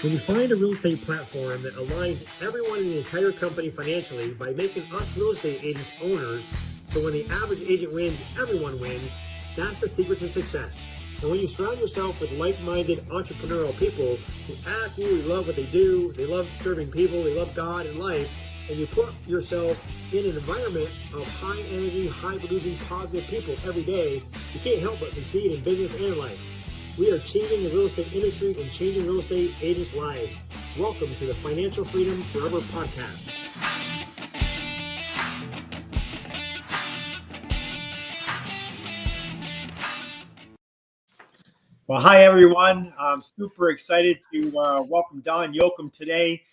When you find a real estate platform that aligns everyone in the entire company financially by making us real estate agents owners, so when the average agent wins, everyone wins, that's the secret to success. And when you surround yourself with like-minded entrepreneurial people who absolutely love what they do, they love serving people, they love God and life, and you put yourself in an environment of high energy, high producing, positive people every day, you can't help but succeed in business and life. We are changing the real estate industry and changing real estate agents' lives. Welcome to the Financial Freedom Forever podcast. Well, hi, everyone. I'm super excited to welcome Don YOAKUM today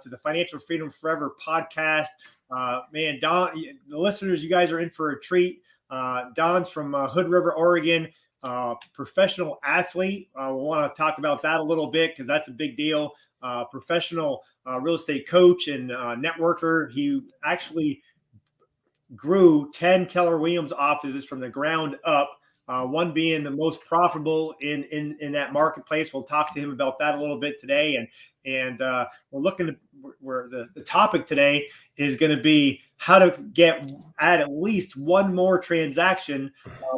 to the Financial Freedom Forever podcast. Man, Don, the listeners, you guys are in for a treat. Don's from Hood River, Oregon. Professional athlete. We'll want to talk about that a little bit because that's a big deal. Professional real estate coach and networker. He actually grew 10 Keller Williams offices from the ground up. One being the most profitable in that marketplace. We'll talk to him about that a little bit today. And we're looking to where the topic today is going to be how to add at least one more transaction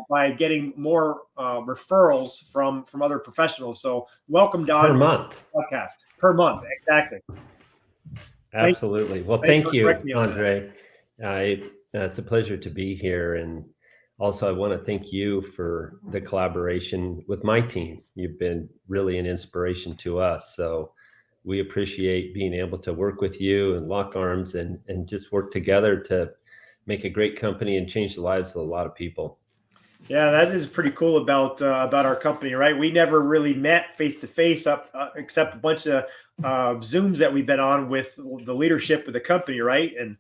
by getting more referrals from other professionals. So welcome, Don. Per month. Podcast. Per month. Exactly. Absolutely. Well, thank you, Andre. It's a pleasure to be here. And also, I want to thank you for the collaboration with my team. You've been really an inspiration to us. So we appreciate being able to work with you and lock arms and just work together to make a great company and change the lives of a lot of people. Yeah, that is pretty cool about our company, right? We never really met face to face except a bunch of Zooms that we've been on with the leadership of the company, right? And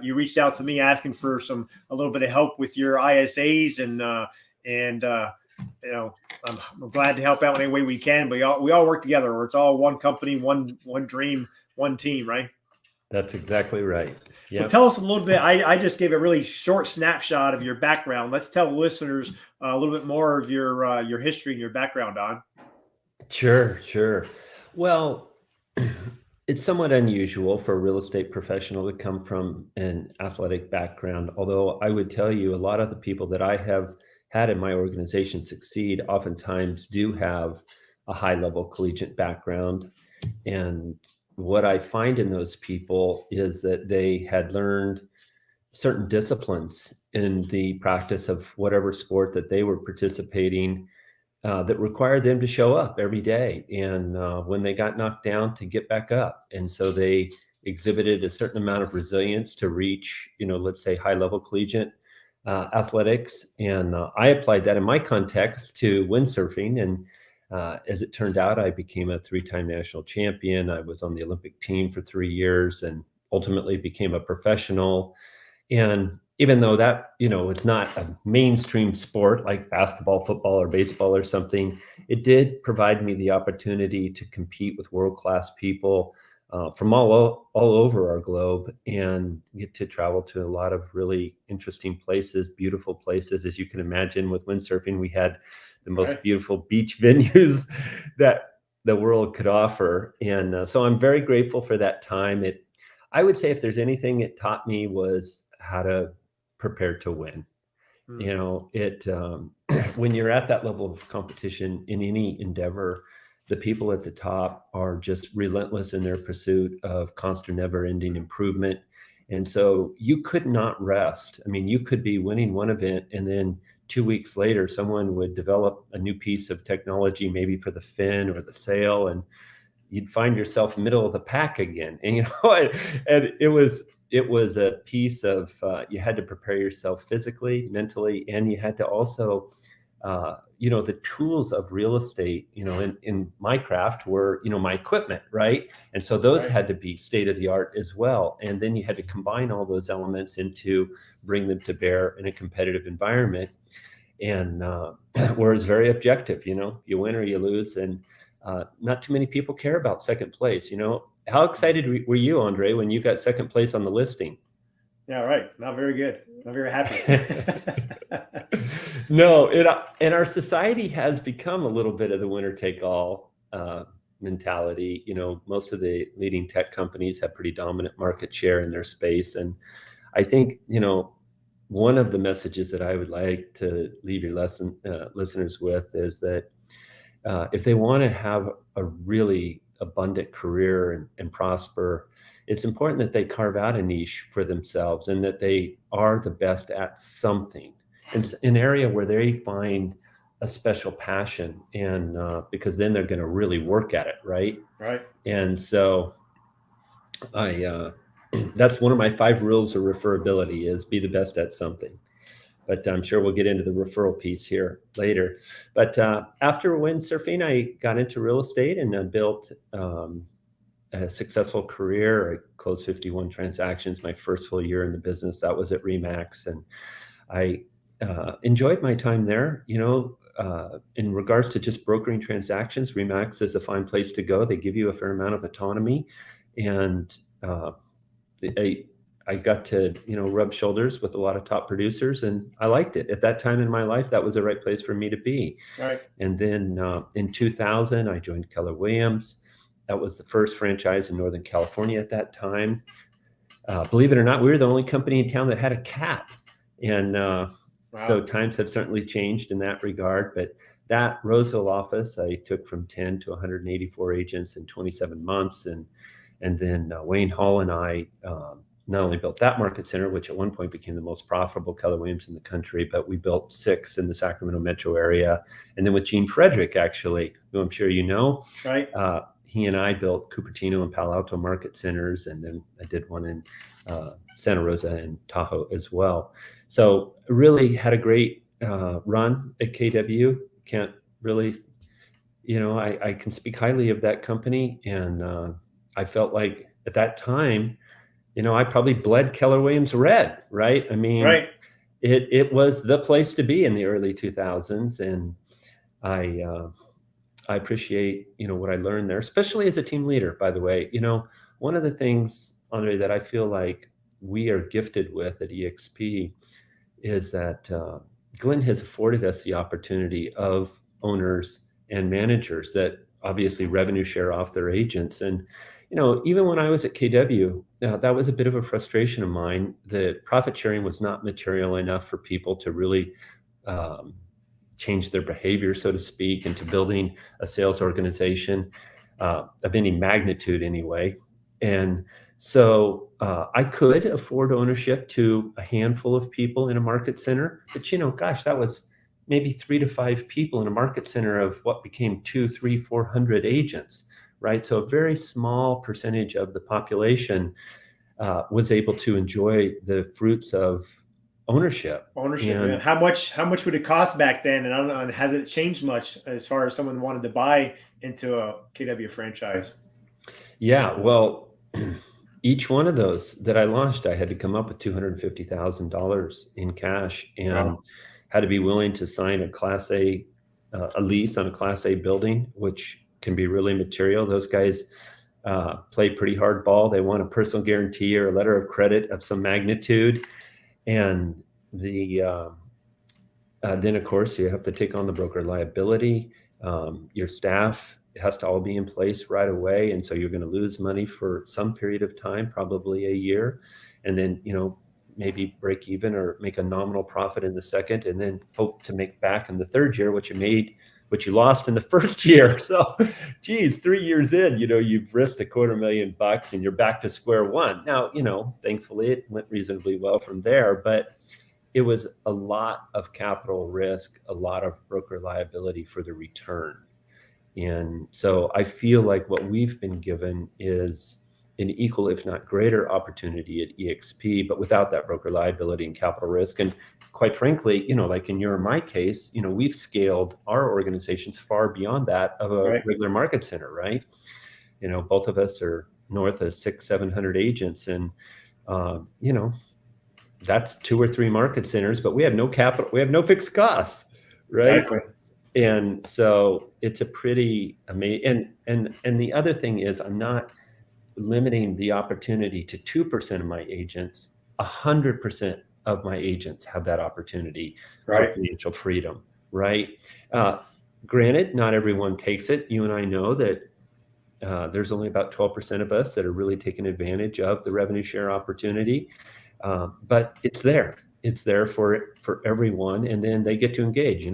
you reached out to me asking for a little bit of help with your ISAs, and you know, I'm glad to help out any way we can. But we all work together, or it's all one company, one dream, one team, right? That's exactly right. Yep. So tell us a little bit. I just gave a really short snapshot of your background. Let's tell the listeners a little bit more of your history and your background, Don. Sure. Well, it's somewhat unusual for a real estate professional to come from an athletic background, although I would tell you a lot of the people that I have had in my organization succeed oftentimes do have a high-level collegiate background. And what I find in those people is that they had learned certain disciplines in the practice of whatever sport that they were participating that required them to show up every day. And when they got knocked down, to get back up. And so they exhibited a certain amount of resilience to reach, let's say high-level collegiate athletics. And I applied that in my context to windsurfing. And as it turned out, I became a 3-time national champion. I was on the Olympic team for 3 years and ultimately became a professional. And even though that, it's not a mainstream sport like basketball, football, or baseball or something, it did provide me the opportunity to compete with world-class people from all over our globe and get to travel to a lot of really interesting places, beautiful places. As you can imagine, with windsurfing, we had the most beautiful beach venues that the world could offer. And so I'm very grateful for that time. I would say if there's anything it taught me was how to prepare to win. When you're at that level of competition in any endeavor, the people at the top are just relentless in their pursuit of constant, never-ending improvement. And so you could not rest. I mean, you could be winning one event and then 2 weeks later, someone would develop a new piece of technology, maybe for the fin or the sail, and you'd find yourself middle of the pack again. And, and it was a piece of, you had to prepare yourself physically, mentally, and you had to also, the tools of real estate, in my craft were, my equipment, right? And so those had to be state of the art as well. And then you had to combine all those elements bring them to bear in a competitive environment. And where it's very objective, you win or you lose. And not too many people care about second place. How excited were you, Andre, when you got second place on the listing? Yeah, right. Not very good. Not very happy. No, and our society has become a little bit of the winner take all mentality. Most of the leading tech companies have pretty dominant market share in their space. And I think, one of the messages that I would like to leave your listeners with is that if they want to have a really abundant career and prosper, it's important that they carve out a niche for themselves and that they are the best at something. It's an area where they find a special passion, and because then they're going to really work at it, right? Right. And so that's one of my 5 rules of referability is be the best at something. But I'm sure we'll get into the referral piece here later. But after windsurfing, I got into real estate and built a successful career. I closed 51 transactions my first full year in the business. That was at Remax. And I enjoyed my time there. In regards to just brokering transactions, Remax is a fine place to go. They give you a fair amount of autonomy. And I got to, rub shoulders with a lot of top producers, and I liked it. At that time in my life, that was the right place for me to be. Right. And then in 2000, I joined Keller Williams. That was the first franchise in Northern California at that time. Believe it or not, we were the only company in town that had a cat. And so times have certainly changed in that regard. But that Roseville office, I took from 10 to 184 agents in 27 months. And then Wayne Hall and I not only built that market center, which at one point became the most profitable Keller Williams in the country, but we built 6 in the Sacramento Metro area. And then with Gene Frederick, actually, who I'm sure you know, right. He and I built Cupertino and Palo Alto market centers. And then I did one in Santa Rosa and Tahoe as well. So really had a great run at KW. Can't really, I can speak highly of that company. And I felt like at that time, I probably bled Keller Williams red, right? I mean, right. It was the place to be in the early 2000s. And I appreciate, what I learned there, especially as a team leader, by the way. One of the things, Andre, that I feel like we are gifted with at EXP is that Glenn has afforded us the opportunity of owners and managers that obviously revenue share off their agents. And even when I was at KW, that was a bit of a frustration of mine. The profit sharing was not material enough for people to really change their behavior, so to speak, into building a sales organization of any magnitude anyway. And so I could afford ownership to a handful of people in a market center. But, gosh, that was maybe 3 to 5 people in a market center of what became 200, 300, 400 agents. Right. So a very small percentage of the population was able to enjoy the fruits of ownership. And how much would it cost back then? And I don't know, has it changed much as far as someone wanted to buy into a KW franchise? Yeah, well, each one of those that I launched, I had to come up with $250,000 in cash and had to be willing to sign a Class A, a lease on a Class A building, which can be really material. Those guys play pretty hard ball. They want a personal guarantee or a letter of credit of some magnitude. And then of course you have to take on the broker liability. Your staff has to all be in place right away. And so you're going to lose money for some period of time, probably a year. And then, maybe break even or make a nominal profit in the second, and then hope to make back in the third year what you lost in the first year. So, geez, 3 years in, you've risked $250,000 and you're back to square one. Now, thankfully it went reasonably well from there, but it was a lot of capital risk, a lot of broker liability for the return. And so I feel like what we've been given is an equal, if not greater, opportunity at EXP, but without that broker liability and capital risk. And quite frankly, like in my case, we've scaled our organizations far beyond that of a regular market center, right? Both of us are north of 600-700 agents, and that's 2 or 3 market centers, but we have no capital, we have no fixed costs, right? Exactly. And so it's a pretty amazing. And the other thing is, I'm not limiting the opportunity to 2% of my agents. 100% of my agents have that opportunity for financial freedom, right? Granted, not everyone takes it. You and I know that There's only about 12% of us that are really taking advantage of the revenue share opportunity, but it's there. It's there for everyone, and then they get to engage.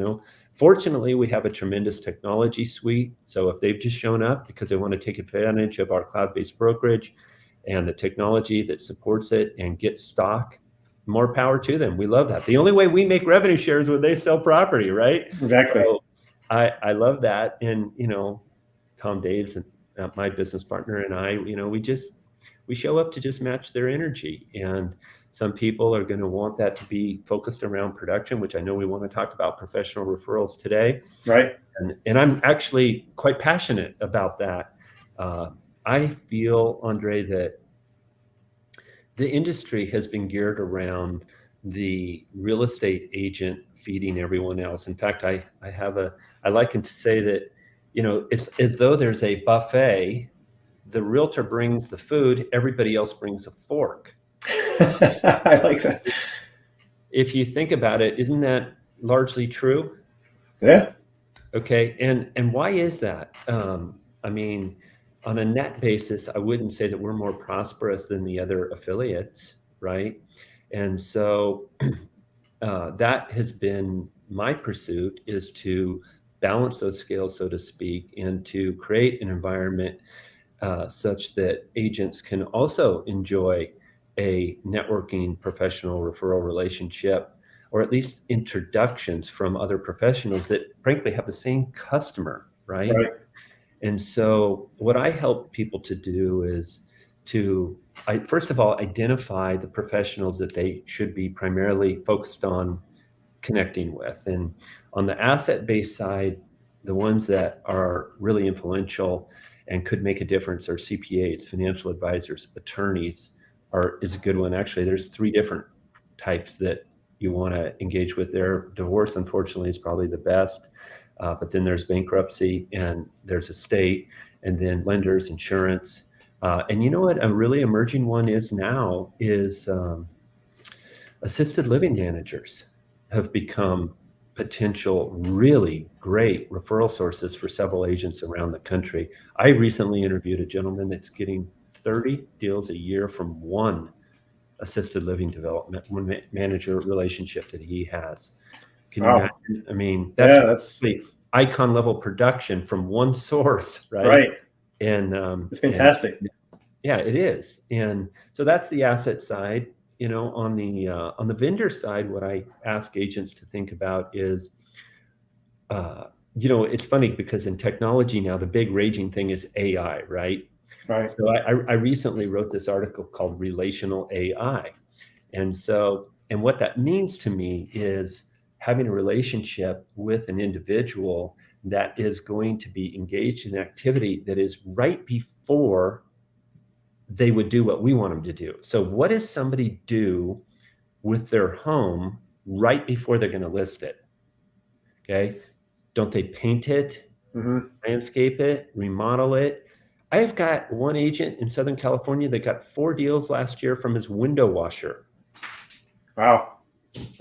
Fortunately, we have a tremendous technology suite. So if they've just shown up because they want to take advantage of our cloud-based brokerage and the technology that supports it and get stock, more power to them. We love that. The only way we make revenue shares is when they sell property, right? Exactly. So I love that. And, Tom Daves and my business partner and I, we show up to just match their energy. And some people are going to want that to be focused around production, which I know we want to talk about professional referrals today. Right. And I'm actually quite passionate about that. I feel, Andre, that the industry has been geared around the real estate agent feeding everyone else. In fact, I like to say that, it's as though there's a buffet. The realtor brings the food, everybody else brings a fork. I like that. If you think about it, isn't that largely true? Yeah. Okay. And why is that? On a net basis, I wouldn't say that we're more prosperous than the other affiliates, right? And so that has been my pursuit, is to balance those scales, so to speak, and to create an environment such that agents can also enjoy a networking professional referral relationship, or at least introductions from other professionals that frankly have the same customer, right? And so what I help people to do is to, first of all, identify the professionals that they should be primarily focused on connecting with. And on the asset-based side, the ones that are really influential and could make a difference are CPAs, financial advisors, attorneys is a good one. Actually, there's 3 different types that you want to engage with there. Divorce, unfortunately, is probably the best. But then there's bankruptcy, and there's estate, and then lenders, insurance. And you know what a really emerging one is now is assisted living managers have become potential really great referral sources for several agents around the country. I recently interviewed a gentleman that's getting 30 deals a year from one assisted living development manager relationship that he has. Can you imagine? That's icon level production from one source, right? Right. And it's fantastic. Yeah, it is. And so that's the asset side. On the vendor side, what I ask agents to think about is, it's funny because in technology now, the big raging thing is AI, right? Right. So I recently wrote this article called Relational AI. And what that means to me is having a relationship with an individual that is going to be engaged in activity that is right before they would do what we want them to do. So what does somebody do with their home right before they're going to list it? Okay. Don't they paint it, landscape it, remodel it? I've got one agent in Southern California that got 4 deals last year from his window washer. Wow.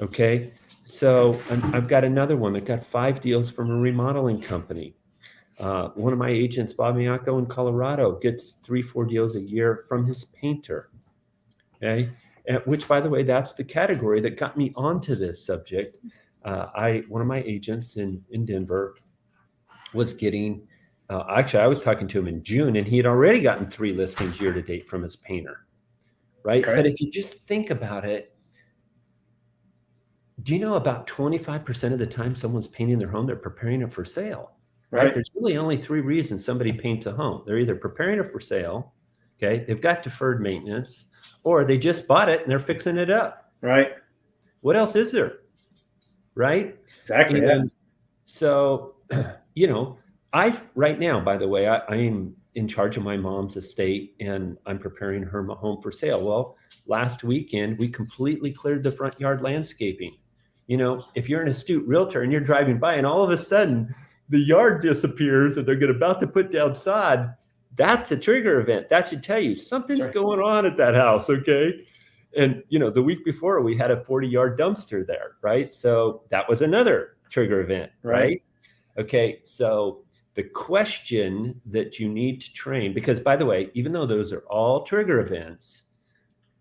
Okay. So I've got another one that got 5 deals from a remodeling company. One of my agents, Bob Miyako in Colorado, gets 3-4 deals a year from his painter. Okay. Which, by the way, that's the category that got me onto this subject. One of my agents in Denver was getting, actually, I was talking to him in June, and he had already gotten 3 listings year to date from his painter. Right. Okay. But if you just think about it, do you know about 25% of the time someone's painting their home, they're preparing it for sale? Right. There's really only 3 reasons somebody paints a home. They're either preparing it for sale, okay, they've got deferred maintenance, or they just bought it and they're fixing it up. Right. What else is there? Right. Exactly. And so, right now, by the way, I'm in charge of my mom's estate and I'm preparing her home for sale. Well, last weekend, we completely cleared the front yard landscaping. If you're an astute realtor and you're driving by and all of a sudden the yard disappears and they're about to put down sod, that's a trigger event. That should tell you something's going on at that house, okay? And, the week before we had a 40-yard dumpster there, right? So that was another trigger event, right? Okay, so The question that you need to train, because by the way, even though those are all trigger events,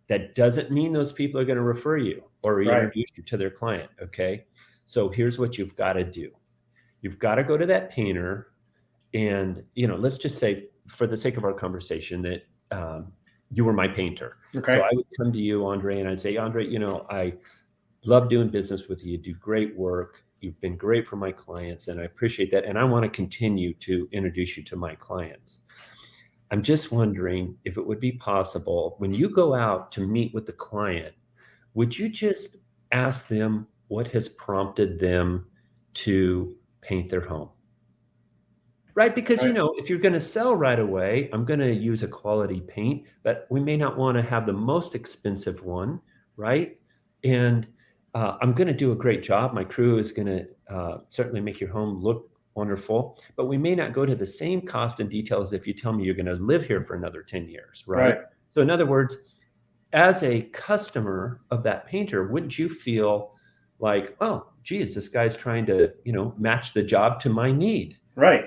that doesn't mean those people are going to refer you or introduce you to their client. Okay. So here's what you've got to do. You've got to go to that painter and, let's just say for the sake of our conversation that you were my painter. Okay. So I would come to you, Andre, and I'd say, Andre, I love doing business with you. You do great work. You've been great for my clients, and I appreciate that. And I want to continue to introduce you to my clients. I'm just wondering if it would be possible when you go out to meet with the client, would you just ask them what has prompted them to paint their home? Right? Because, if you're going to sell right away, I'm going to use a quality paint, but we may not want to have the most expensive one, right? And I'm going to do a great job. My crew is going to certainly make your home look wonderful, but we may not go to the same cost and details if you tell me you're going to live here for another 10 years, right? So in other words, as a customer of that painter, wouldn't you feel like, oh, geez, this guy's trying to, match the job to my need? Right.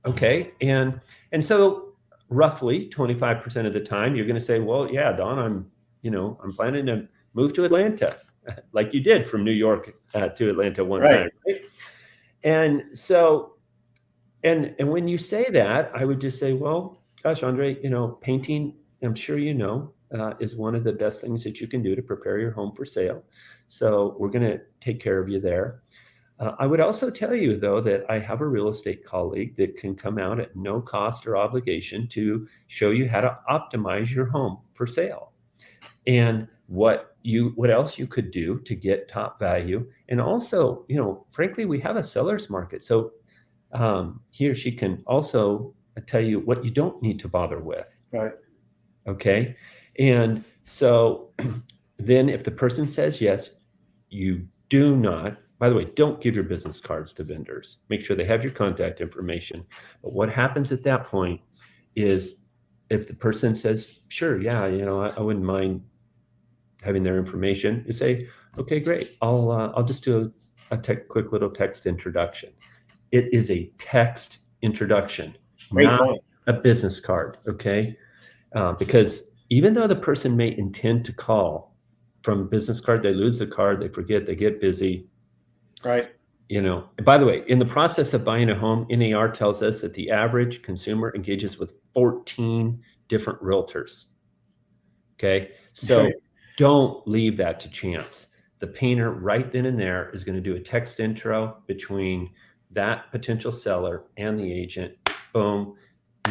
Okay. And so roughly 25% of the time, you're going to say, well, yeah, Don, I'm planning to move to Atlanta like you did from New York to Atlanta one time. Right. And so, and when you say that, I would just say, well, gosh, Andre, painting, I'm sure is one of the best things that you can do to prepare your home for sale. So we're going to take care of you there. I would also tell you, though, that I have a real estate colleague that can come out at no cost or obligation to show you how to optimize your home for sale and what else you could do to get top value. And also, frankly, we have a seller's market. So he or she can also tell you what you don't need to bother with. Right. Okay. And so then if the person says yes, you do not, by the way, don't give your business cards to vendors. Make sure they have your contact information. But what happens at that point is if the person says, sure, yeah, I wouldn't mind having their information, you say, okay, great. I'll just do a quick little text introduction. It is a text introduction, not a business card. Okay. Because even though the person may intend to call from a business card, they lose the card, they forget, they get busy. Right. And by the way, in the process of buying a home, NAR tells us that the average consumer engages with 14 different realtors. Okay. So don't leave that to chance. The painter right then and there is going to do a text intro between that potential seller and the agent. Boom.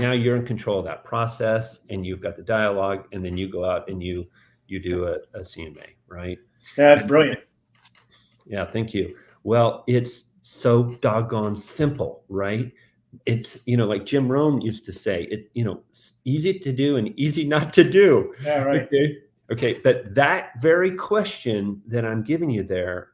Now you're in control of that process and you've got the dialogue, and then you go out and you do a CMA, right? Yeah, that's brilliant. Yeah, thank you. Well, it's so doggone simple, right? It's, like Jim Rohn used to say, it's easy to do and easy not to do. Yeah, right. Okay. But that very question that I'm giving you there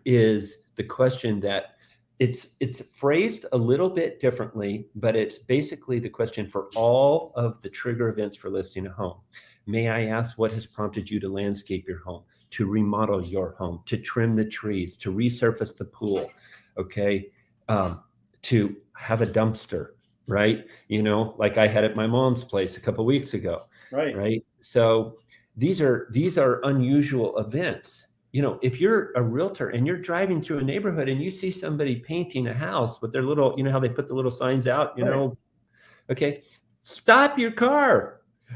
is the question that it's phrased a little bit differently, but it's basically the question for all of the trigger events for listing a home. May I ask what has prompted you to landscape your home, to remodel your home, to trim the trees, to resurface the pool, okay, to have a dumpster, right? Like I had at my mom's place a couple of weeks ago, right? So these are unusual events. If you're a realtor and you're driving through a neighborhood and you see somebody painting a house with their little, how they put the little signs out, okay, stop your car.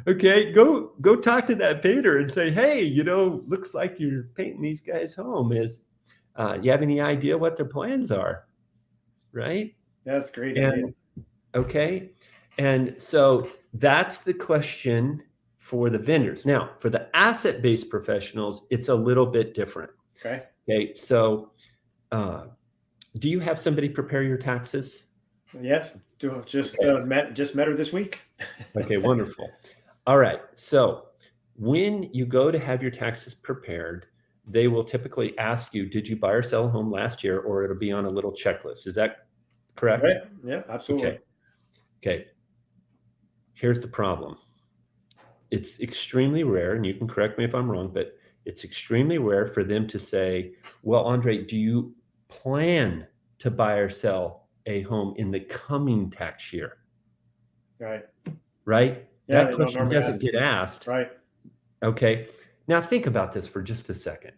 Okay, go talk to that painter and say, hey, looks like you're painting these guys' home. You have any idea what their plans are? Right? That's great. Okay. And so that's the question for the vendors. Now, for the asset-based professionals, it's a little bit different. Okay. So do you have somebody prepare your taxes? Yes. Just met her this week. Okay, wonderful. All right. So when you go to have your taxes prepared, they will typically ask you, did you buy or sell a home last year? Or it'll be on a little checklist. Is that correct? Right. Yeah, absolutely. Okay. Here's the problem. It's extremely rare, and you can correct me if I'm wrong, but it's extremely rare for them to say, well, Andre, do you plan to buy or sell a home in the coming tax year? Right. Right? Yeah, That they don't question normally doesn't ask. get asked. Right. Okay. Now think about this for just a second.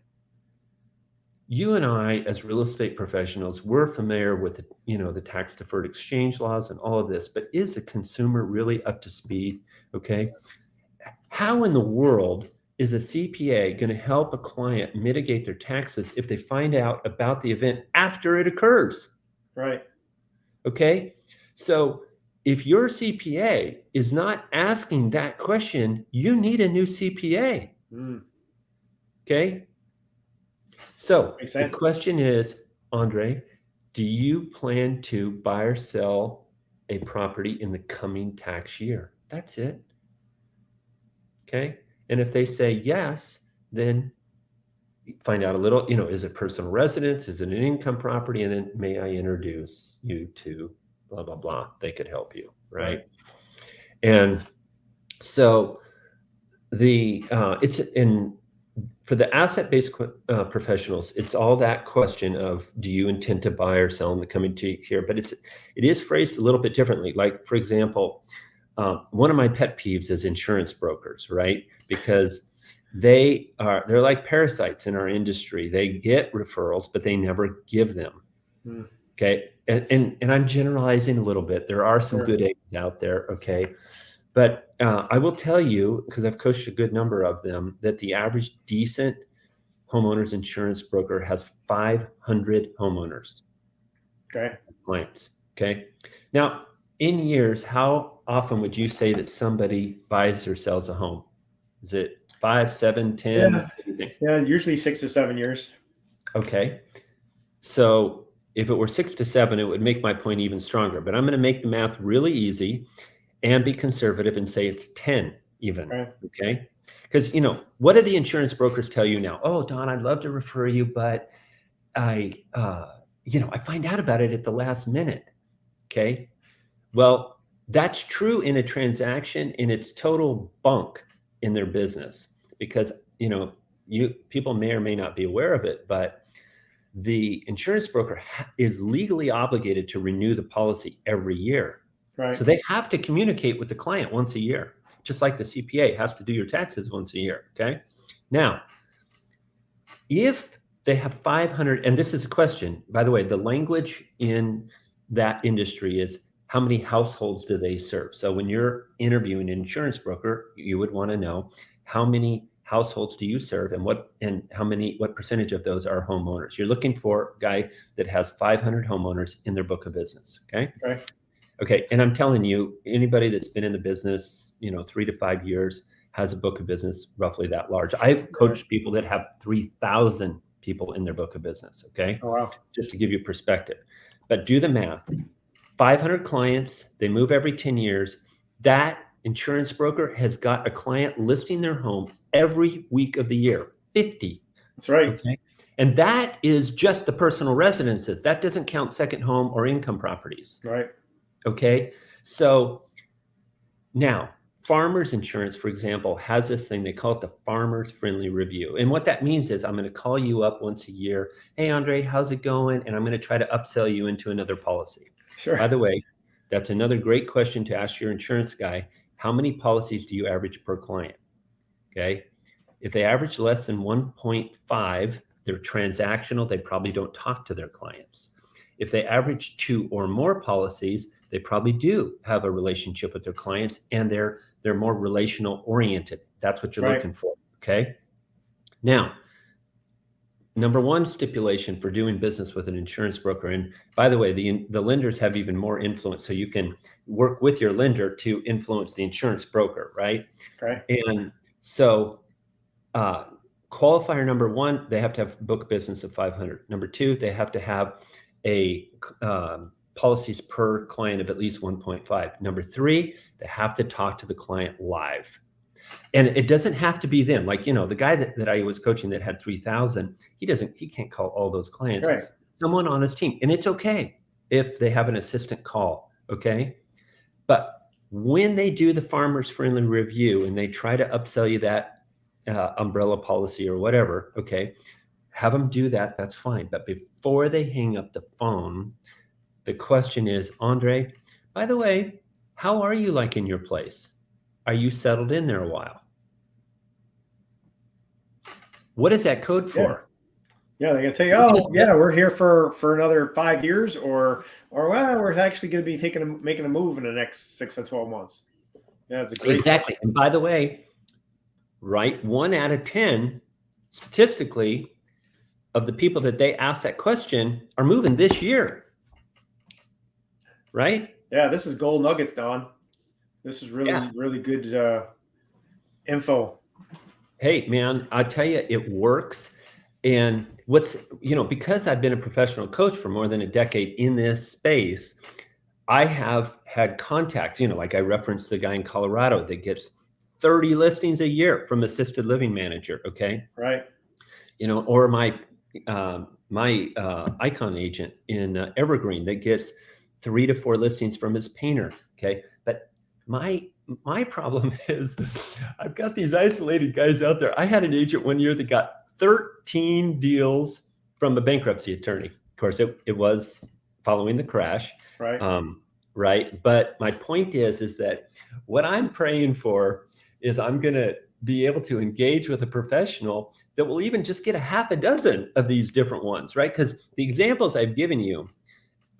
You and I, as real estate professionals, we're familiar with the tax deferred exchange laws and all of this, but is the consumer really up to speed? Okay. How in the world is a CPA going to help a client mitigate their taxes if they find out about the event after it occurs? Right. Okay. So if your CPA is not asking that question, you need a new CPA. Okay. So Makes the sense. question is, Andre, do you plan to buy or sell a property in the coming tax year? That's it. Okay. And if they say yes, then find out a little, is it personal residence? Is it an income property? And then may I introduce you to blah, blah, blah. They could help you. Right. And so for the asset-based professionals, it's all that question of, do you intend to buy or sell in the coming year? But it is phrased a little bit differently. Like, for example, one of my pet peeves is insurance brokers, right? Because they're like parasites in our industry. They get referrals, but they never give them. Okay. And I'm generalizing a little bit. There are some good eggs out there. Okay. But I will tell you, because I've coached a good number of them, that the average decent homeowners insurance broker has 500 homeowners. Okay. Clients. Okay. Now, in years, how often would you say that somebody buys or sells a home? Is it 5, 7, 10? Yeah, usually 6 to 7 years. Okay. So if it were 6 to 7, it would make my point even stronger. But I'm going to make the math really easy and be conservative and say it's 10 even. Okay. Because, what do the insurance brokers tell you now? Oh, Don, I'd love to refer you, but I find out about it at the last minute. Okay. Well, that's true in a transaction, and it's total bunk in their business because, people may or may not be aware of it, but the insurance broker is legally obligated to renew the policy every year. Right. So they have to communicate with the client once a year, just like the CPA has to do your taxes once a year. Okay. Now, if they have 500, and this is a question, by the way, the language in that industry is how many households do they serve? So when you're interviewing an insurance broker, you would want to know how many households do you serve and what percentage of those are homeowners. You're looking for a guy that has 500 homeowners in their book of business. Okay. And I'm telling you, anybody that's been in the business, 3 to 5 years has a book of business roughly that large. I've coached people that have 3,000 people in their book of business. Okay. Oh, wow. Just to give you perspective, but do the math. 500 clients, they move every 10 years. That insurance broker has got a client listing their home every week of the year, 50. That's right. Okay. And that is just the personal residences. That doesn't count second home or income properties. Right. Okay. So now Farmers Insurance, for example, has this thing, they call it the Farmers Friendly Review. And what that means is I'm going to call you up once a year. Hey, Andre, how's it going? And I'm going to try to upsell you into another policy. Sure. By the way, that's another great question to ask your insurance guy. How many policies do you average per client? Okay. If they average less than 1.5, they're transactional. They probably don't talk to their clients. If they average 2 or more policies, they probably do have a relationship with their clients, and they're more relational oriented. That's what you're looking for. Okay. Now, number one stipulation for doing business with an insurance broker, and by the way, the lenders have even more influence, so you can work with your lender to influence the insurance broker, right? Okay. And so qualifier number one, they have to have book business of 500. Number two, they have to have a policies per client of at least 1.5. Number three, they have to talk to the client live. And it doesn't have to be them. Like, the guy that I was coaching that had 3,000, he can't call all those clients. Right. Someone on his team. And it's okay if they have an assistant call. Okay. But when they do the Farmers Friendly Review and they try to upsell you that umbrella policy or whatever, okay, have them do that. That's fine. But before they hang up the phone, The question is, Andre, by the way, how are you like in your place? Are you settled in there a while? What is that code for? Yeah, they're gonna tell you, oh, yeah, we're here for another 5 years, or well, we're actually going to be making a move in the next 6 to 12 months. Yeah, it's a great Exactly. And by the way, right, 1 out of 10 statistically of the people that they ask that question are moving this year. Right? Yeah, this is gold nuggets, Don. This is really good info. Hey, man, I tell you, it works. And what's, because I've been a professional coach for more than a decade in this space, I have had contacts, like I referenced the guy in Colorado that gets 30 listings a year from assisted living manager. Okay. Right. Or my icon agent in Evergreen that gets 3 to 4 listings from his painter. Okay. But my problem is I've got these isolated guys out there. I had an agent one year that got 13 deals from a bankruptcy attorney. Of course, it was following the crash. Right. Right. But my point is that what I'm praying for is I'm going to be able to engage with a professional that will even just get a half a dozen of these different ones. Right. Because the examples I've given you,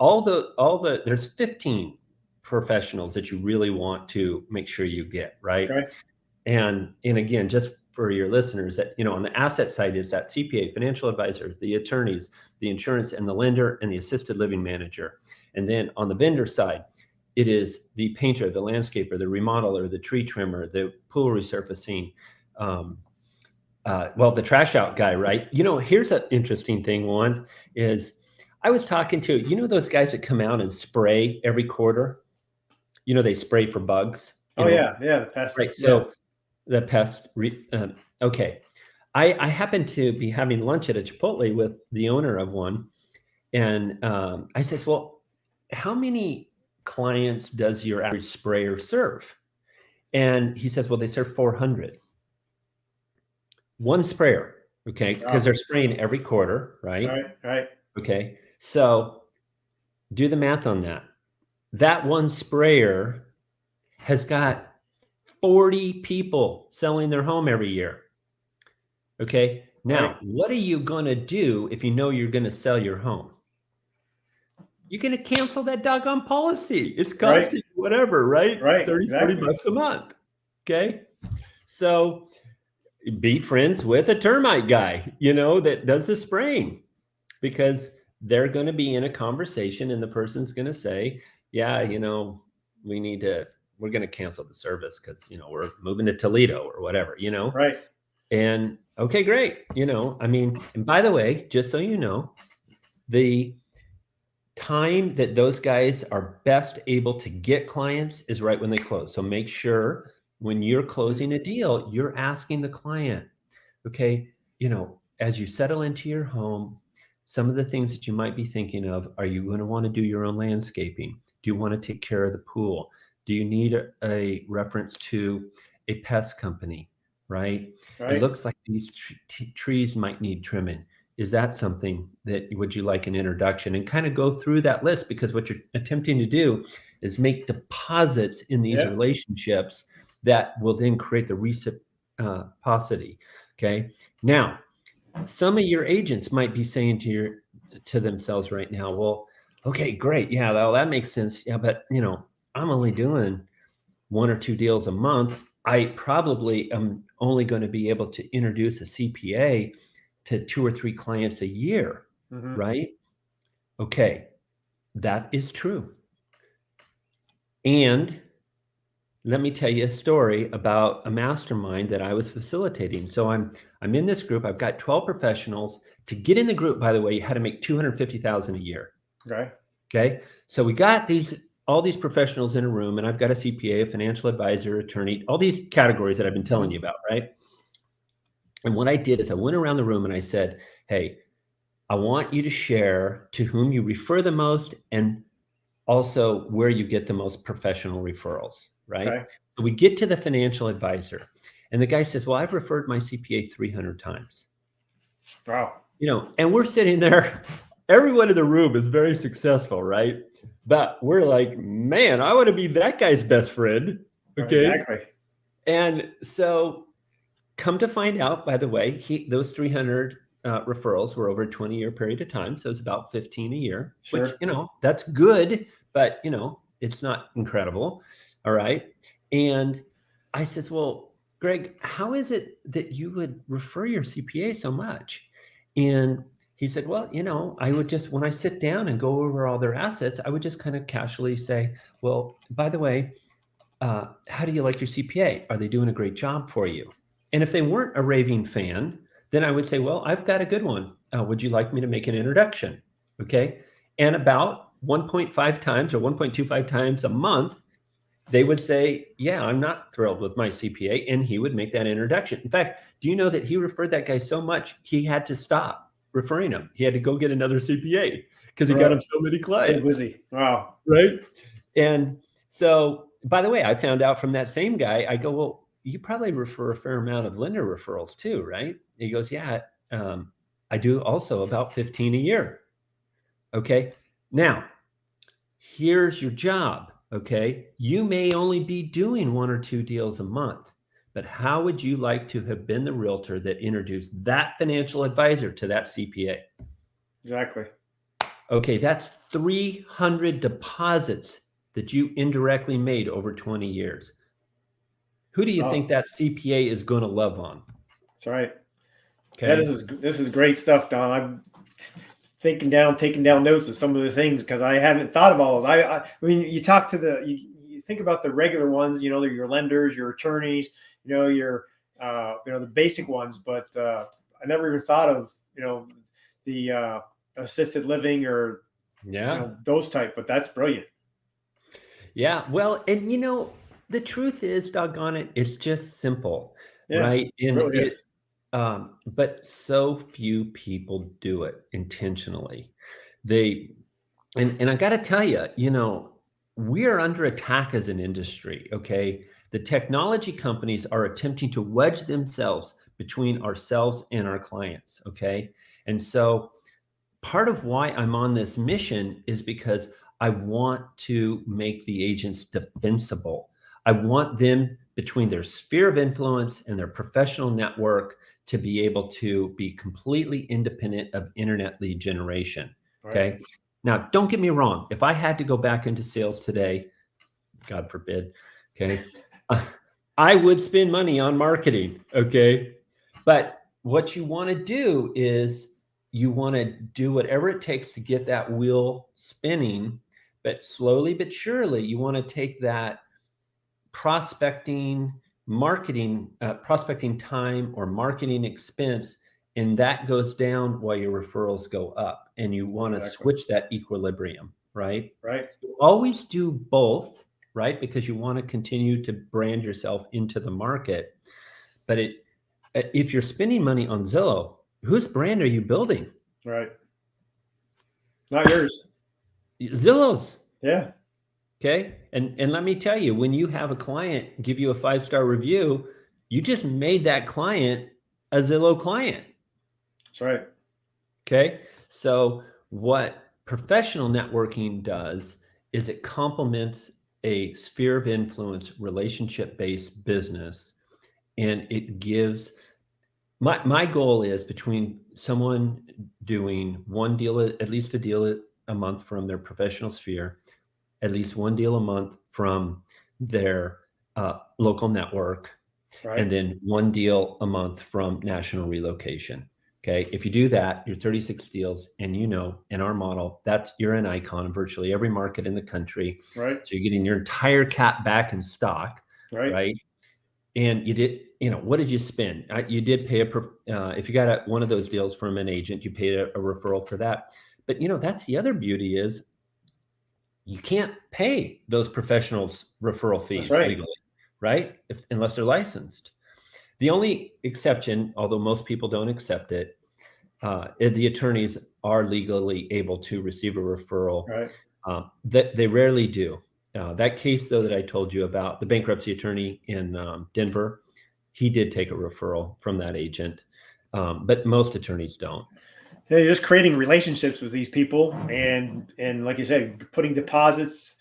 there's 15 professionals that you really want to make sure you get. Right. Okay. And again, just for your listeners, that on the asset side is that CPA, financial advisors, the attorneys, the insurance and the lender, and the assisted living manager. And then on the vendor side, it is the painter, the landscaper, the remodeler, the tree trimmer, the pool resurfacing, the trash out guy, right? Here's an interesting thing. One is I was talking to, those guys that come out and spray every quarter, they spray for bugs. Yeah. The pest. Right. So the pest. Okay. I happened to be having lunch at a Chipotle with the owner of one. And I says, well, how many clients does your average sprayer serve? And he says, well, they serve 400. One sprayer. Okay. Because they're spraying every quarter. Right. Right. Okay. So do the math on that. That one sprayer has got 40 people selling their home every year. Okay. Now, what are you going to do if you know you're going to sell your home? You're going to cancel that doggone policy. It's costing you whatever, right? Right. 30, exactly. 40 bucks a month. Okay. So be friends with a termite guy, that does the spraying, because they're going to be in a conversation and the person's going to say, yeah, we're going to cancel the service because, we're moving to Toledo or whatever, Right. And okay, great. And by the way, just so you know, the time that those guys are best able to get clients is right when they close. So make sure when you're closing a deal, you're asking the client, okay, as you settle into your home, some of the things that you might be thinking of, are you going to want to do your own landscaping? Do you want to take care of the pool? Do you need a reference to a pest company, right? It looks like these trees might need trimming. Is that something that would you like an introduction? And kind of go through that list, because what you're attempting to do is make deposits in these relationships that will then create the reciprocity. Okay. Now, some of your agents might be saying to themselves right now, well, okay, great. Yeah, well, that makes sense. Yeah, but I'm only doing 1 or 2 deals a month. I probably am only going to be able to introduce a CPA to 2 or 3 clients a year, right? Okay, that is true. And let me tell you a story about a mastermind that I was facilitating. So I'm in this group. I've got 12 professionals. To get in the group, by the way, you had to make $250,000 a year. Okay. So we got all these professionals in a room, and I've got a CPA, a financial advisor, attorney, all these categories that I've been telling you about, right? And what I did is I went around the room and I said, hey, I want you to share to whom you refer the most, and also where you get the most professional referrals, right? So we get to the financial advisor, and the guy says, well, I've referred my CPA 300 times. Wow. And we're sitting there everyone in the room is very successful, right? But we're like, man, I want to be that guy's best friend. Okay. Exactly. And so come to find out, by the way, those 300 referrals were over a 20-year period of time. So it's about 15 a year, Sure. which, that's good, but, it's not incredible. All right. And I says, well, Greg, how is it that you would refer your CPA so much? And he said, well, I would just, when I sit down and go over all their assets, I would just kind of casually say, well, by the way, how do you like your CPA? Are they doing a great job for you? And if they weren't a raving fan, then I would say, well, I've got a good one. Would you like me to make an introduction? Okay. And about 1.5 times or 1.25 times a month, they would say, yeah, I'm not thrilled with my CPA. And he would make that introduction. In fact, do you know that he referred that guy so much, he had to stop referring him. He had to go get another CPA because he got him so many clients. So busy. Wow. Right. And so, by the way, I found out from that same guy, I go, well, you probably refer a fair amount of lender referrals too, right? He goes, yeah, I do also about 15 a year. Okay. Now, here's your job. Okay. You may only be doing 1 or 2 deals a month, but how would you like to have been the realtor that introduced that financial advisor to that CPA? Exactly. Okay. That's 300 deposits that you indirectly made over 20 years. Who do you think that CPA is going to love on? That's right. Okay. Yeah, this is great stuff, Don. I'm taking down notes of some of the things because I haven't thought of all those. I mean, you talk to you think about the regular ones, your lenders, your attorneys, your the basic ones, but I never even thought of the assisted living or those type. But that's brilliant. Yeah. Well, and the truth is, doggone it, it's just simple, right? And it really is. But so few people do it intentionally. And I got to tell you, we are under attack as an industry. Okay. The technology companies are attempting to wedge themselves between ourselves and our clients. Okay. And so part of why I'm on this mission is because I want to make the agents defensible. I want them, between their sphere of influence and their professional network, to be able to be completely independent of internet lead generation. Okay. Right. Now, don't get me wrong. If I had to go back into sales today, God forbid, okay, I would spend money on marketing. Okay. But what you want to do is you want to do whatever it takes to get that wheel spinning, but slowly but surely, you want to take that prospecting time or marketing expense, and that goes down while your referrals go up, and you want to switch that equilibrium, right? Right. You always do both, right? Because you want to continue to brand yourself into the market. But if you're spending money on Zillow, whose brand are you building? Right. Not yours. Zillow's. Yeah. Okay. And let me tell you, when you have a client give you a 5-star review, you just made that client a Zillow client. That's right. Okay. So what professional networking does is it complements a sphere of influence, relationship-based business. And it gives, my goal is between someone doing one deal, at least a deal a month from their professional sphere, at least one deal a month from their local network, right, and then one deal a month from national relocation. Okay. If you do that, you're 36 deals, and in our model, you're an icon in virtually every market in the country. Right. So you're getting your entire cap back in stock. Right. And you did, what did you spend? You did pay if you got one of those deals from an agent, you paid a referral for that. But that's the other beauty is you can't pay those professionals referral fees legally, right? Unless they're licensed. The only exception, although most people don't accept it, the attorneys are legally able to receive a referral. Right. That they rarely do. That case, though, that I told you about, the bankruptcy attorney in Denver, he did take a referral from that agent, but most attorneys don't. You're just creating relationships with these people, and like you said, putting deposits,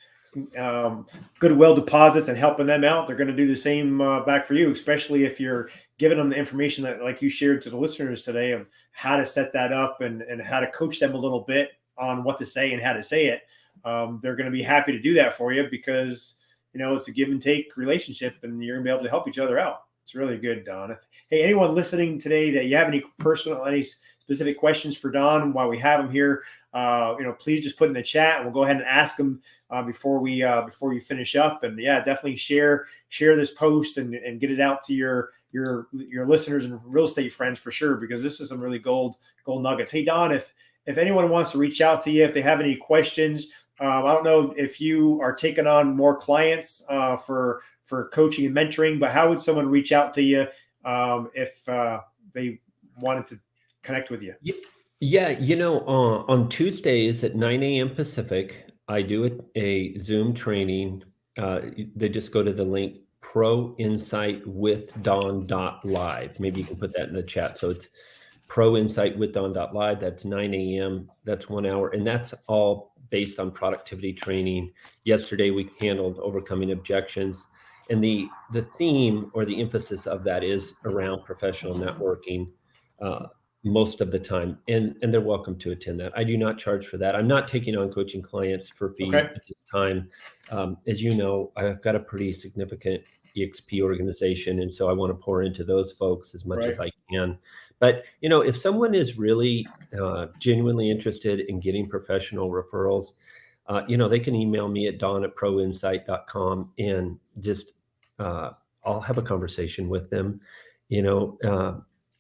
goodwill deposits, and helping them out. They're going to do the same back for you, especially if you're giving them the information that, like you shared to the listeners today, of how to set that up and how to coach them a little bit on what to say and how to say it. They're going to be happy to do that for you because it's a give and take relationship, and you're going to be able to help each other out. It's really good, Don. Hey, anyone listening today that you have any specific questions for Don while we have him here, please just put in the chat, and we'll go ahead and ask him before we finish up. And yeah, definitely share this post and get it out to your listeners and real estate friends for sure, because this is some really gold nuggets. Hey, Don, if anyone wants to reach out to you, if they have any questions, I don't know if you are taking on more clients for coaching and mentoring, but how would someone reach out to you if they wanted to connect with you? Yeah, on Tuesdays at 9 a.m. Pacific, I do a Zoom training. They just go to the link ProInsightWithDon.live. Maybe you can put that in the chat. So it's ProInsightWithDon.live. That's 9 a.m. That's 1 hour. And that's all based on productivity training. Yesterday, we handled overcoming objections. And the theme or the emphasis of that is around professional networking most of the time. And they're welcome to attend that. I do not charge for that. I'm not taking on coaching clients for fee at this time. As you know, I've got a pretty significant EXP organization. And so I want to pour into those folks as much as I can. But, if someone is really genuinely interested in getting professional referrals, they can email me at don@proinsight.com and just I'll have a conversation with them.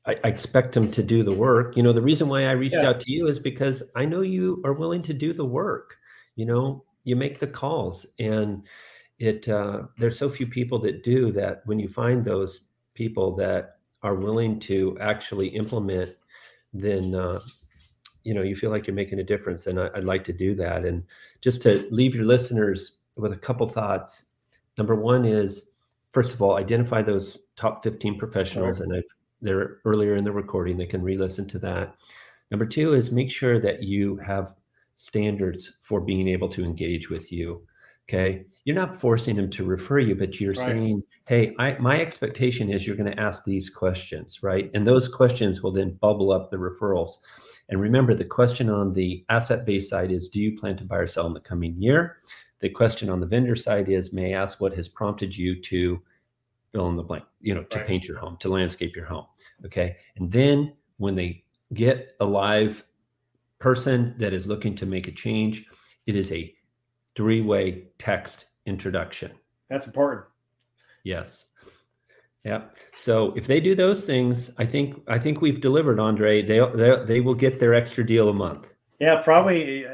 I expect them to do the work. The reason why I reached out to you is because I know you are willing to do the work. You make the calls, and there's so few people that do that. When you find those people that are willing to actually implement, then you feel like you're making a difference. And I'd like to do that. And just to leave your listeners with a couple thoughts. Number one is, first of all, identify those top 15 professionals. And they're earlier in the recording. They can re-listen to that. Number two is make sure that you have standards for being able to engage with you. Okay. You're not forcing them to refer you, but you're saying, hey, my expectation is you're going to ask these questions, right? And those questions will then bubble up the referrals. And remember, the question on the asset-based side is, do you plan to buy or sell in the coming year? The question on the vendor side is, may I ask what has prompted you to fill in the blank, to paint your home, to landscape your home. Okay. And then when they get a live person that is looking to make a change, it is a 3-way text introduction. That's important. Yes. Yeah. So if they do those things, I think we've delivered, Andre. They will get their extra deal a month. Yeah, probably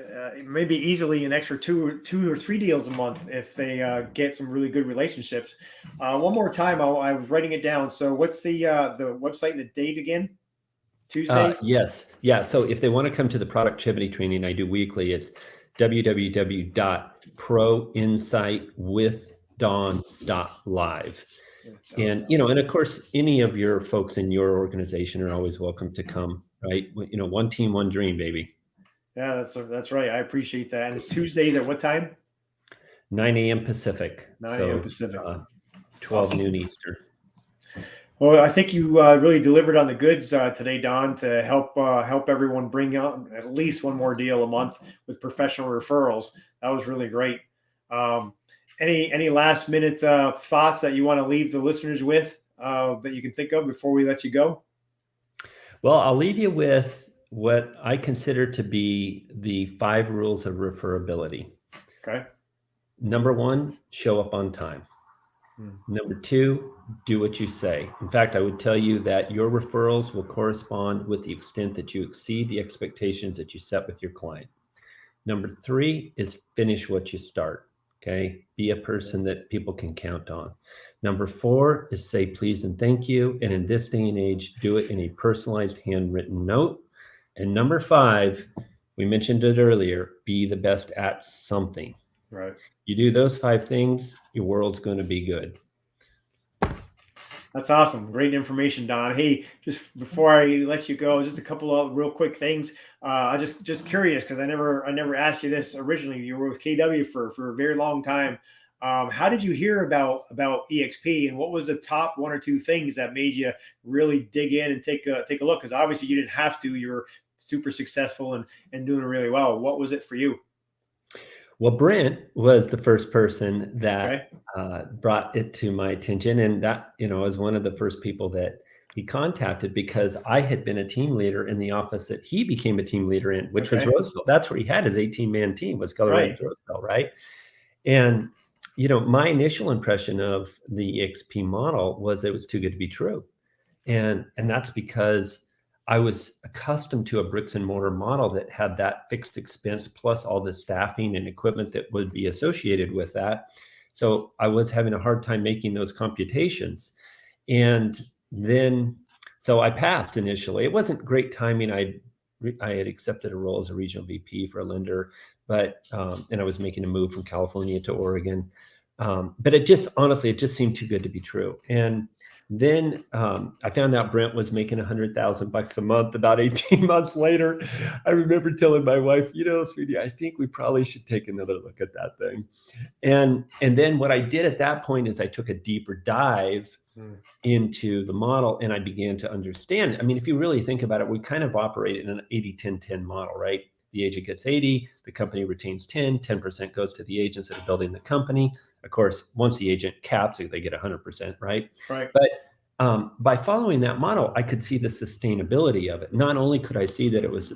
maybe easily an extra two or three deals a month if they get some really good relationships. One more time, I was writing it down. So what's the website and the date again? Tuesdays? Yes. Yeah. So if they want to come to the productivity training I do weekly, it's www.proinsightwithdon.live. And, and of course, any of your folks in your organization are always welcome to come, right? One team, one dream, baby. Yeah, that's right. I appreciate that. And it's Tuesdays at what time? 9 a.m. Pacific. 9 a.m. Pacific. 12 noon Eastern. Well, I think you really delivered on the goods today, Don, to help everyone bring out at least one more deal a month with professional referrals. That was really great. Any last minute thoughts that you want to leave the listeners with that you can think of before we let you go? Well, I'll leave you with what I consider to be the 5 rules of referability. Okay. Number 1, show up on time. Number 2, do what you say. In fact, I would tell you that your referrals will correspond with the extent that you exceed the expectations that you set with your client. Number 3 is finish what you start. Okay. Be a person that people can count on. Number 4 is say please and thank you. And in this day and age, do it in a personalized handwritten note. And number 5, we mentioned it earlier, be the best at something. Right. You do those 5 things, your world's going to be good. That's awesome. Great information, Don. Hey, just before I let you go, just a couple of real quick things. I just curious because I never asked you this originally. You were with KW for a very long time. How did you hear about EXP, and what was the top one or two things that made you really dig in and take a look? Because obviously you didn't have to. You're super successful and doing really well. What was it for you? Well, Brent was the first person that Okay. brought it to my attention, and that was one of the first people that he contacted because I had been a team leader in the office that he became a team leader in, which was Okay. Roseville. That's where he had his 18-man team, was Keller Right. Roseville, right? And my initial impression of the EXP model was it was too good to be true. And that's because I was accustomed to a bricks and mortar model that had that fixed expense plus all the staffing and equipment that would be associated with that. So I was having a hard time making those computations. And then, so I passed initially. It wasn't great timing. I had accepted a role as a regional VP for a lender, but and I was making a move from California to Oregon. But it just honestly, it just seemed too good to be true. And then I found out Brent was making $100,000 a month. About 18 months later, I remember telling my wife, sweetie, I think we probably should take another look at that thing. And then what I did at that point is I took a deeper dive into the model and I began to understand. I mean, if you really think about it, we kind of operate in an 80-10-10 model, right? The agent gets 80, the company retains 10% goes to the agents that are building the company. Of course, once the agent caps it, they get 100%, right? Right. But by following that model, I could see the sustainability of it. Not only could I see that it was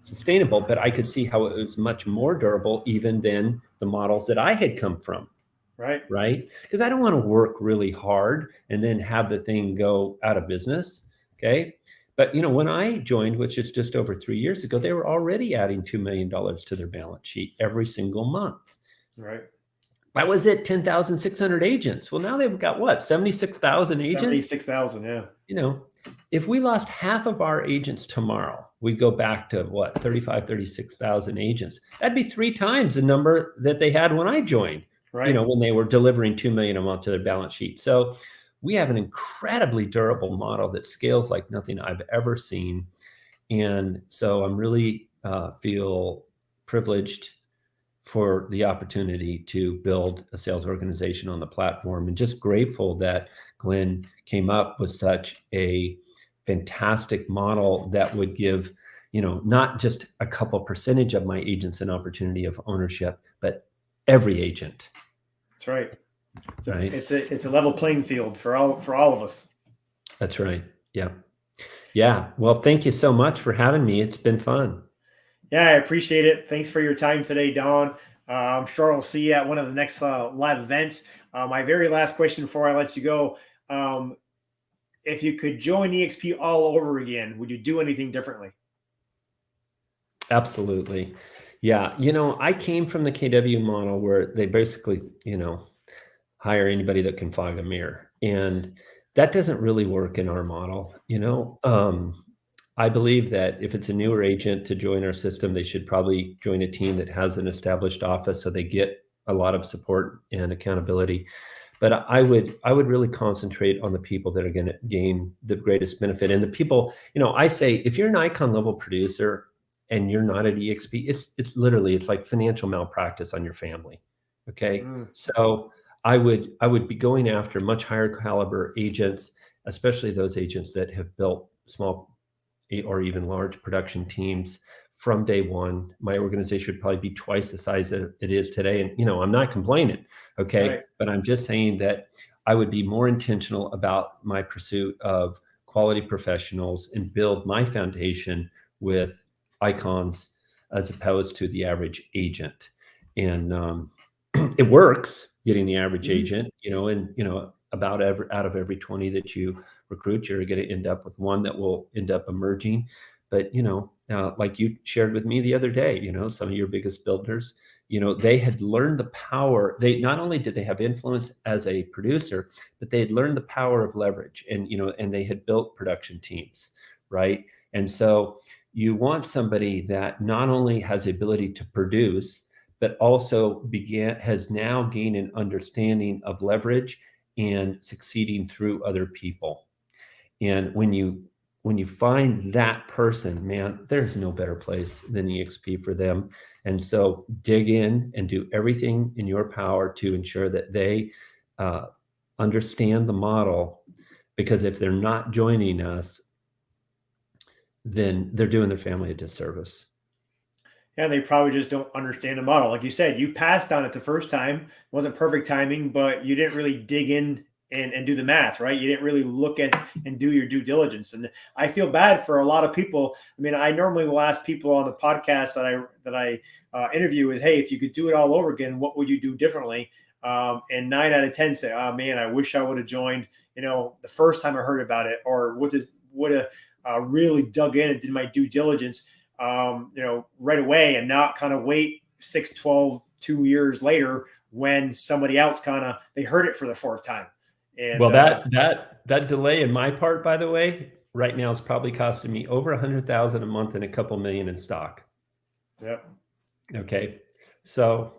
sustainable, but I could see how it was much more durable even than the models that I had come from. Right? Because I don't want to work really hard and then have the thing go out of business. Okay. But when I joined, which is just over 3 years ago, they were already adding $2 million to their balance sheet every single month. Right. That was it, 10,600 agents. Well, now they've got what, 76,000 agents? 76,000, yeah. If we lost half of our agents tomorrow, we'd go back to what, 35, 36,000 agents. That'd be 3 times the number that they had when I joined. Right. When they were delivering 2 million a month to their balance sheet. So we have an incredibly durable model that scales like nothing I've ever seen. And so I'm really feel privileged for the opportunity to build a sales organization on the platform, and just grateful that Glenn came up with such a fantastic model that would give, not just a couple percentage of my agents an opportunity of ownership, but every agent. That's right. It's a level playing field for all of us. That's right. Yeah. Well, thank you so much for having me. It's been fun. Yeah, I appreciate it. Thanks for your time today, Don. I'm sure I'll see you at one of the next live events. My very last question before I let you go: if you could join EXP all over again, would you do anything differently? Absolutely. Yeah. I came from the KW model where they basically, hire anybody that can fog a mirror. And that doesn't really work in our model. I believe that if it's a newer agent to join our system, they should probably join a team that has an established office so they get a lot of support and accountability. But I would really concentrate on the people that are going to gain the greatest benefit. And the people, I say, if you're an icon level producer and you're not at EXP, it's literally, it's like financial malpractice on your family. Okay. So I would be going after much higher caliber agents, especially those agents that have built small or even large production teams from day one. My organization would probably be twice the size that it is today. And, I'm not complaining. Okay. Right. But I'm just saying that I would be more intentional about my pursuit of quality professionals and build my foundation with icons as opposed to the average agent. And it works getting the average agent, and about out of every 20 that you recruit, you're going to end up with one that will end up emerging. But like you shared with me the other day, some of your biggest builders, they had learned the power. They not only did they have influence as a producer, but they had learned the power of leverage, and and they had built production teams, right? And so you want somebody that not only has the ability to produce, but also has now gained an understanding of leverage and succeeding through other people. And when you find that person, man, there's no better place than EXP for them. And so dig in and do everything in your power to ensure that they understand the model, because if they're not joining us, then they're doing their family a disservice. And they probably just don't understand the model. Like you said, you passed on it the first time. It wasn't perfect timing, but you didn't really dig in and do the math, right? You didn't really look at and do your due diligence. And I feel bad for a lot of people. I mean, I normally will ask people on the podcast that I interview is, hey, if you could do it all over again, what would you do differently? And 9 out of 10 say, oh man, I wish I would have joined, the first time I heard about it, or would have really dug in and did my due diligence, right away, and not kind of wait 6, 12, 2 years later when somebody else they heard it for the fourth time. And well, that delay in my part, by the way, right now is probably costing me over $100,000 a month and a couple million in stock. Yep. Okay. So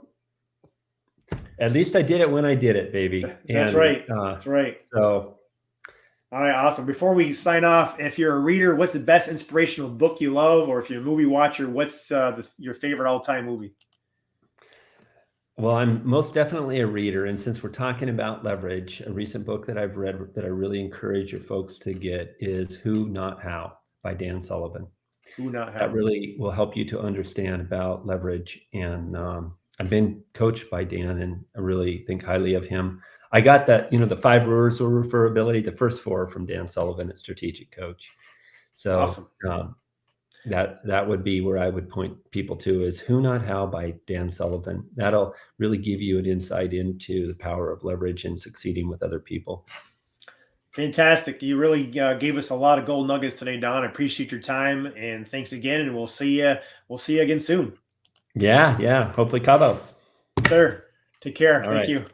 at least I did it when I did it, baby. That's right. That's right. So. All right, awesome. Before we sign off, if you're a reader, what's the best inspirational book you love? Or if you're a movie watcher, what's your favorite all-time movie? Well, I'm most definitely a reader. And since we're talking about leverage, a recent book that I've read that I really encourage your folks to get is Who Not How by Dan Sullivan. Who Not How. That really will help you to understand about leverage. And I've been coached by Dan, and I really think highly of him. I got that, the 5 rules of referability, the first 4 from Dan Sullivan at Strategic Coach. So awesome. That would be where I would point people to, is Who Not How by Dan Sullivan. That'll really give you an insight into the power of leverage and succeeding with other people. Fantastic. You really gave us a lot of gold nuggets today, Don. I appreciate your time, and thanks again. And we'll see you again soon. Yeah. Hopefully Cabo. Sir, take care. All Thank right. you.